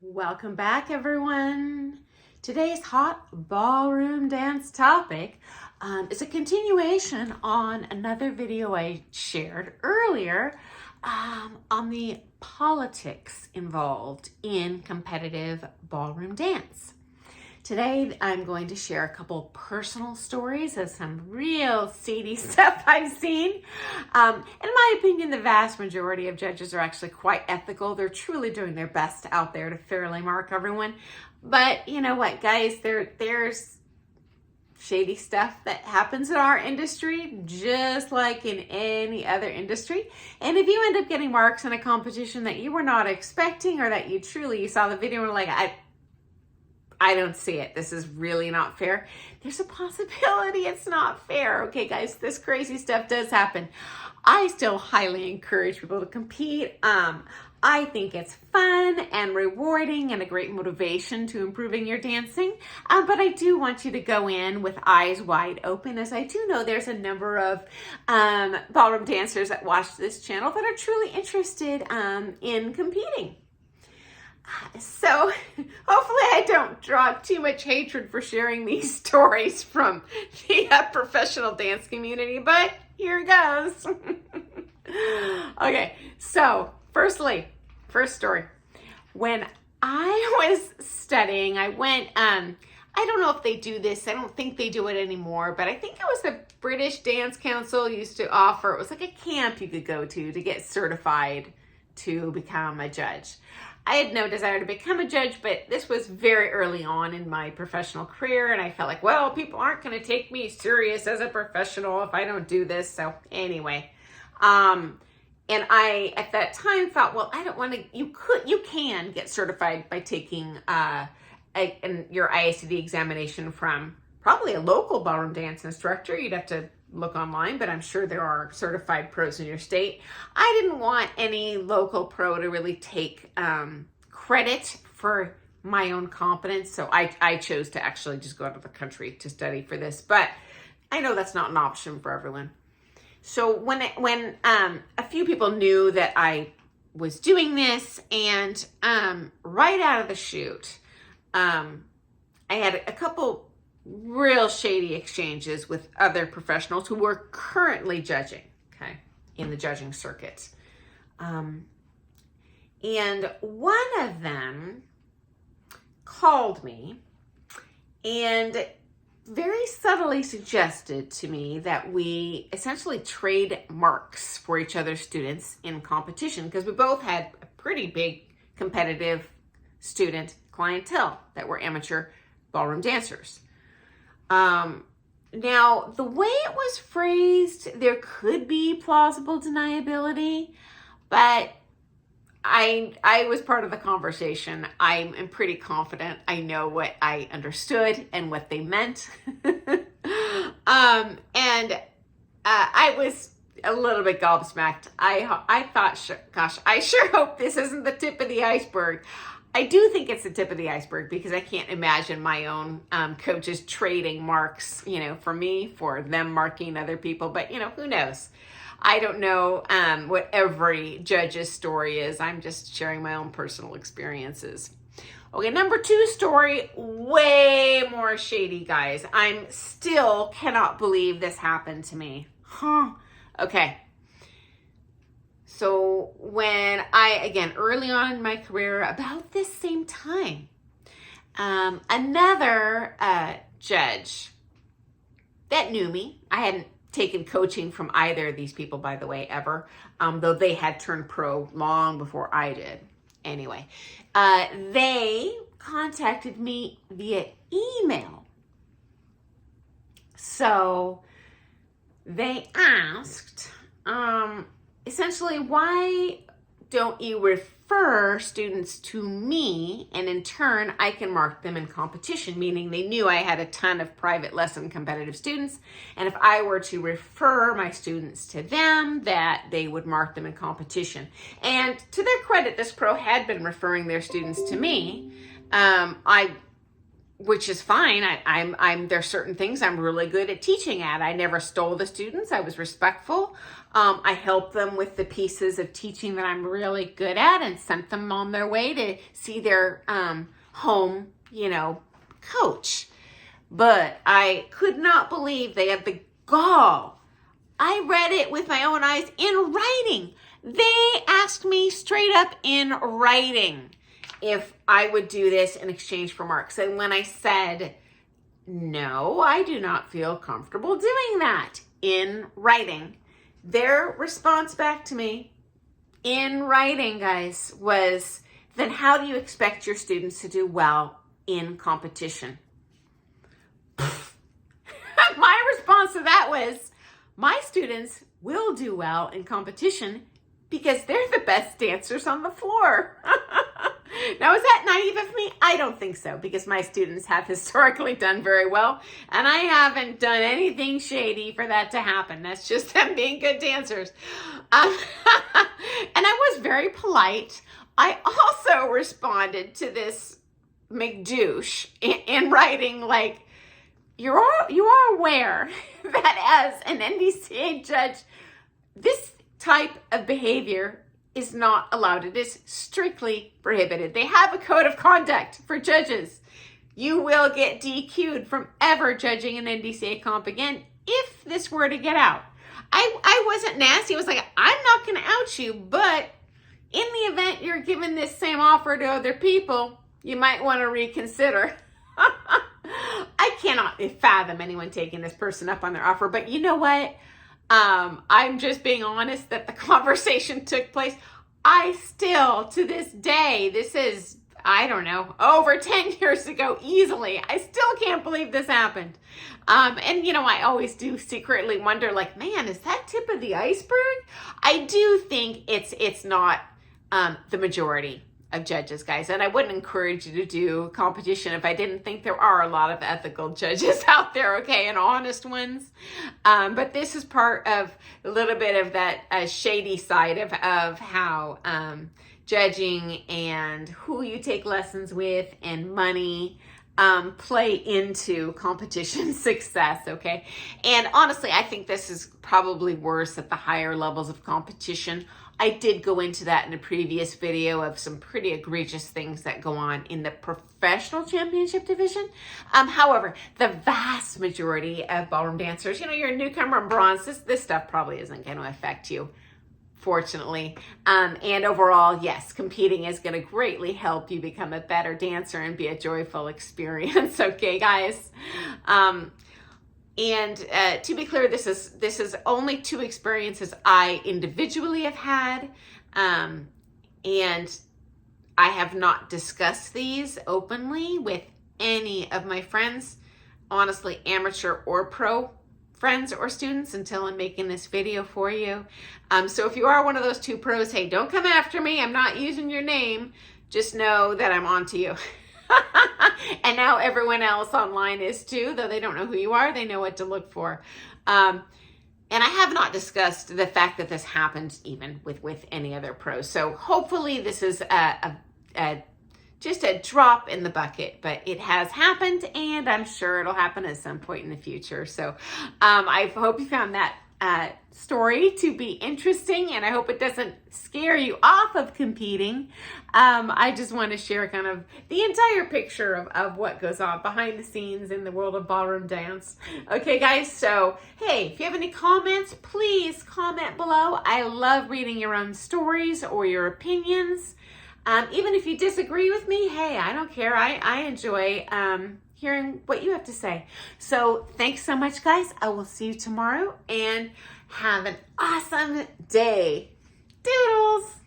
Welcome back, everyone. Today's hot ballroom dance topic is a continuation on another video I shared earlier on the politics involved in competitive ballroom dance. Today, I'm going to share a couple personal stories of some real seedy stuff I've seen. In my opinion, the vast majority of judges are actually quite ethical. They're truly doing their best out there to fairly mark everyone. But you know what, guys? There's shady stuff that happens in our industry, just like in any other industry. And if you end up getting marks in a competition that you were not expecting, or that you saw the video and were like, I don't see it. This is really not fair. There's a possibility it's not fair. Okay, guys, this crazy stuff does happen. I still highly encourage people to compete. I think it's fun and rewarding and a great motivation to improving your dancing. But I do want you to go in with eyes wide open, as I do know there's a number of ballroom dancers that watch this channel that are truly interested in competing. So hopefully I don't draw too much hatred for sharing these stories from the professional dance community, but here goes. Okay, so first story. When I was studying, I went, I don't know if they do this. I don't think they do it anymore, but I think it was the British Dance Council used to offer, it was like a camp you could go to get certified to become a judge. I had no desire to become a judge, but this was very early on in my professional career, and I felt like, well, people aren't going to take me serious as a professional if I don't do this. So anyway, and I at that time thought, well, I don't want to. You can get certified by taking your IACD examination from probably a local ballroom dance instructor. You'd have to look online, but I'm sure there are certified pros in your state. I didn't want any local pro to really take credit for my own competence, so I chose to actually just go out of the country to study for this, but I know that's not an option for everyone. So when a few people knew that I was doing this, and right out of the chute, I had a couple real shady exchanges with other professionals who were currently judging, okay, in the judging circuit. And one of them called me and very subtly suggested to me that we essentially trade marks for each other's students in competition, because we both had a pretty big competitive student clientele that were amateur ballroom dancers. Now, the way it was phrased, there could be plausible deniability, but I was part of the conversation. I'm pretty confident I know what I understood and what they meant. I was a little bit gobsmacked. I thought, gosh, I sure hope this isn't the tip of the iceberg. I do think it's the tip of the iceberg, because I can't imagine my own coaches trading marks, for me, for them marking other people. But, who knows? I don't know what every judge's story is. I'm just sharing my own personal experiences. Okay, number 2 story, way more shady, guys. I'm still cannot believe this happened to me. Okay. So when again, early on in my career, about this same time, another judge that knew me, I hadn't taken coaching from either of these people, by the way, ever, though they had turned pro long before I did. Anyway, they contacted me via email. So they asked, essentially, why don't you refer students to me, and in turn I can mark them in competition? Meaning they knew I had a ton of private lesson competitive students, and if I were to refer my students to them, that they would mark them in competition. And to their credit, this pro had been referring their students to me. I which is fine. There's certain things I'm really good at teaching at. I never stole the students. I was respectful. I helped them with the pieces of teaching that I'm really good at and sent them on their way to see their home, coach. But I could not believe they had the gall. I read it with my own eyes in writing. They asked me straight up in writing if I would do this in exchange for marks. And when I said, no, I do not feel comfortable doing that in writing, their response back to me in writing, guys, was, then how do you expect your students to do well in competition? My response to that was, my students will do well in competition because they're the best dancers on the floor. Now, is that naive of me? I don't think so, because my students have historically done very well, and I haven't done anything shady for that to happen. That's just them being good dancers. And I was very polite. I also responded to this McDouche in writing, like, you are aware that as an NDCA judge, this type of behavior is not allowed. It is strictly prohibited. They have a code of conduct for judges. You will get DQ'd from ever judging an NDCA comp again if this were to get out. I wasn't nasty. I was like, I'm not going to out you, but in the event you're giving this same offer to other people, you might want to reconsider. I cannot fathom anyone taking this person up on their offer, but you know what? I'm just being honest that the conversation took place. I still, to this day, this is, I don't know, over 10 years ago, easily. I still can't believe this happened. And I always do secretly wonder, like, man, is that tip of the iceberg? I do think it's not the majority of judges, guys. And I wouldn't encourage you to do competition if I didn't think there are a lot of ethical judges out there, okay, and honest ones. But this is part of a little bit of that shady side of how judging and who you take lessons with and money play into competition success, okay? And honestly, I think this is probably worse at the higher levels of competition. I did go into that in a previous video of some pretty egregious things that go on in the professional championship division. However, the vast majority of ballroom dancers, you're a newcomer and bronze, this stuff probably isn't going to affect you, fortunately. And overall, yes, competing is going to greatly help you become a better dancer and be a joyful experience. Okay, guys. And to be clear, this is only 2 experiences I individually have had, and I have not discussed these openly with any of my friends, honestly, amateur or pro friends or students, until I'm making this video for you. So if you are one of those 2 pros, hey, don't come after me. I'm not using your name. Just know that I'm on to you. And now everyone else online is too, though they don't know who you are, they know what to look for. And I have not discussed the fact that this happened even with any other pros. So hopefully this is just a drop in the bucket, but it has happened, and I'm sure it'll happen at some point in the future. So I hope you found that story to be interesting, and I hope it doesn't scare you off of competing. I just want to share kind of the entire picture of what goes on behind the scenes in the world of ballroom dance. Okay, guys, so hey, if you have any comments, please comment below. I love reading your own stories or your opinions. Even if you disagree with me, hey, I don't care. I enjoy hearing what you have to say. So thanks so much, guys. I will see you tomorrow, and have an awesome day. Doodles!